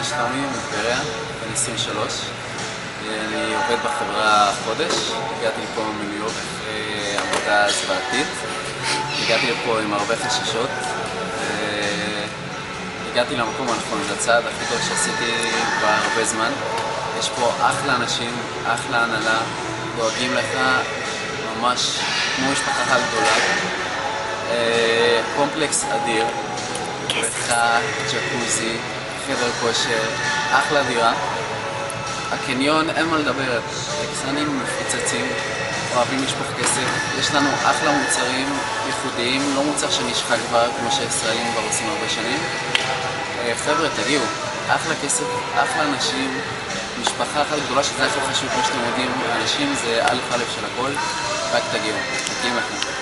שלומי מטבריה, בן 23. אני עובד בחברה חודש. הגעתי לפה מניו יורק אחרי עבודה זוועתית. הגעתי לפה עם הרבה חששות. הגעתי למקום הנכון, זה הצעד הכי טוב שעשיתי כבר הרבה זמן. יש פה אחלה אנשים, אחלה הנהלה, דואגים לך ממש כמו משפחה אחת גדולה. קומפלקס אדיר, בריכה, ג'קוזי, חדר כושר, אחלה דירה. הקניון אין מה לדבר, טקסנים מפוצצים, אוהבים לשפוך כסף. יש לנו אחלה מוצרים ייחודיים, לא מוצר שנשחק כבר כמו שישראלים כבר עושים הרבה שנים. חבר'ה, תגיעו, אחלה כסף, אחלה אנשים, משפחה אחת גדולה שזה הכי חשוב כמו שאתם יודעים, אנשים זה א' א' של הכל, רק תגיעו, תגיעים לכם.